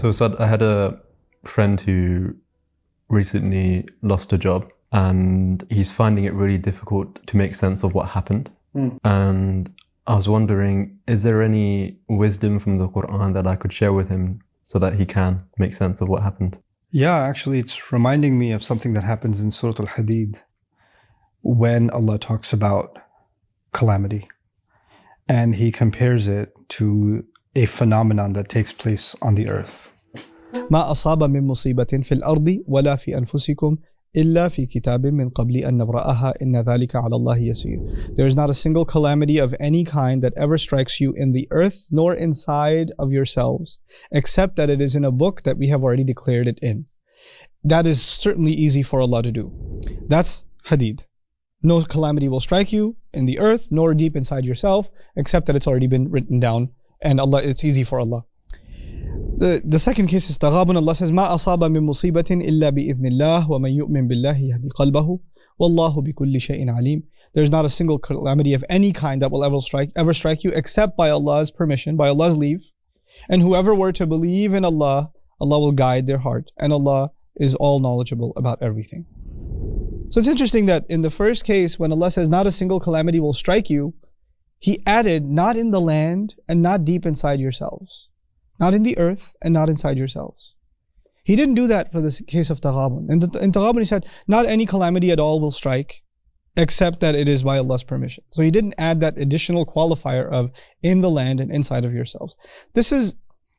So Saad, I had a friend who recently lost a job and he's finding it really difficult to make sense of what happened. And I was wondering, is there any wisdom from the Qur'an that I could share with him so that he can make sense of what happened? Yeah, actually it's reminding me of something that happens in Surah Al-Hadid when Allah talks about calamity. And he compares it to a phenomenon that takes place on the earth. ما أصاب من مصيبة في الأرض ولا في أنفسكم إلا في كتاب من قبل أن نبرأها إن ذلك على الله يسير. There is not a single calamity of any kind that ever strikes you in the earth nor inside of yourselves, except that it is in a book that we have already declared it in. That is certainly easy for Allah to do. That's Hadid. No calamity will strike you in the earth nor deep inside yourself, except that it's already been written down, and Allah, it's easy for Allah. The second case is Taghabun. Allah says, ما أصاب من مصيبة إلا بإذن الله ومن يؤمن بالله يهدي قلبه والله بكل شيء عليم. There's not a single calamity of any kind that will ever strike you except by Allah's permission, by Allah's leave. And whoever were to believe in Allah, Allah will guide their heart. And Allah is all knowledgeable about everything. So it's interesting that in the first case, when Allah says not a single calamity will strike you, He added not in the land and not deep inside yourselves. Not in the earth and not inside yourselves. He didn't do that for the case of Taghabun. In Taghabun he said, not any calamity at all will strike, except that it is by Allah's permission. So he didn't add that additional qualifier of in the land and inside of yourselves. This is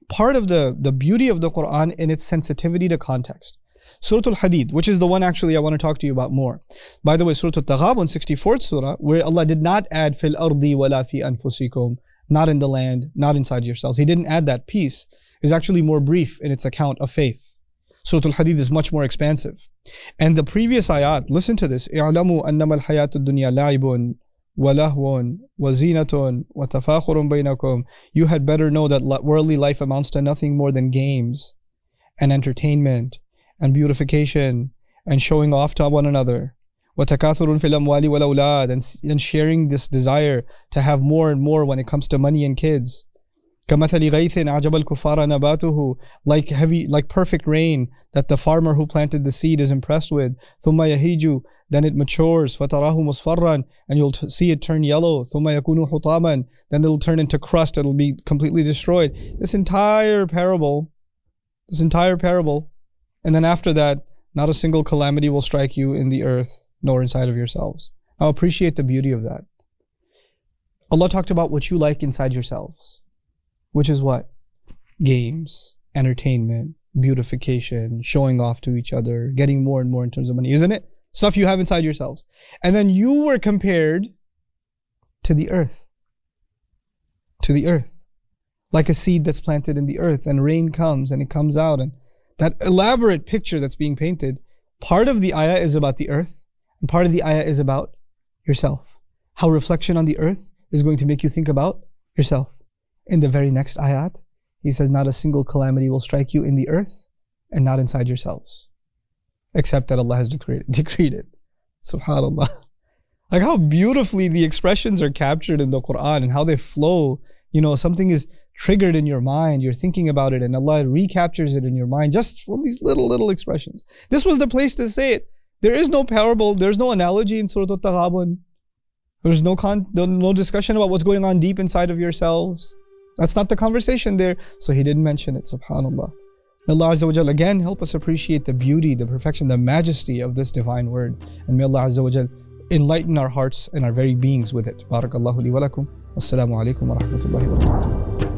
part of the beauty of the Qur'an in its sensitivity to context. Surah Al-Hadid, which is the one actually I want to talk to you about more. By the way, Surah Al-Taghabun, 64th surah, where Allah did not add fil ardi wala fi anfusikum, not in the land, not inside yourselves. He didn't add that piece. Is actually more brief in its account of faith. Surah Al-Hadid is much more expansive. And the previous ayat, listen to this. اعلموا أنما الحياة الدنيا لعب ولهو وزينة وتفاخر بينكم. You had better know that worldly life amounts to nothing more than games and entertainment and beautification and showing off to one another. وَتَكَاثُرٌ فِي الْأَمْوَالِ وَالْأَوْلَادِ, and sharing this desire to have more and more when it comes to money and kids. كَمَثَلِ غَيْثٍ أَعْجَبَ الْكُفَّارَ نَبَاتُهُ, like perfect rain that the farmer who planted the seed is impressed with. ثُمَّ يَهِيجُ, then it matures. فَتَرَاهُ مُصْفَرًّا, and you'll see it turn yellow. ثُمَّ يَكُونُ حُطَامًا, then it'll turn into crust, it'll be completely destroyed. This entire parable, and then after that, not a single calamity will strike you in the earth nor inside of yourselves. Now appreciate the beauty of that. Allah talked about what you like inside yourselves, which is what? Games, entertainment, beautification, showing off to each other, getting more and more in terms of money, isn't it? Stuff you have inside yourselves. And then you were compared to the earth. To the earth. Like a seed that's planted in the earth, and rain comes and it comes out, and that elaborate picture that's being painted, part of the ayah is about the earth, and part of the ayah is about yourself. How reflection on the earth is going to make you think about yourself. In the very next ayat, he says, not a single calamity will strike you in the earth and not inside yourselves, except that Allah has decreed it. SubhanAllah. Like how beautifully the expressions are captured in the Qur'an and how they flow. You know, something is triggered in your mind, you're thinking about it, and Allah recaptures it in your mind just from these little expressions. This was the place to say it. There is no parable, there's no analogy in Surah Al-Taghabun. There's no discussion about what's going on deep inside of yourselves. That's not the conversation there. So he didn't mention it, subhanAllah. May Allah Azza wa Jal again help us appreciate the beauty, the perfection, the majesty of this divine word. And may Allah Azza wa Jal enlighten our hearts and our very beings with it. Barakallahu li wa lakum. Assalamu alaikum wa rahmatullahi wa barakatuh.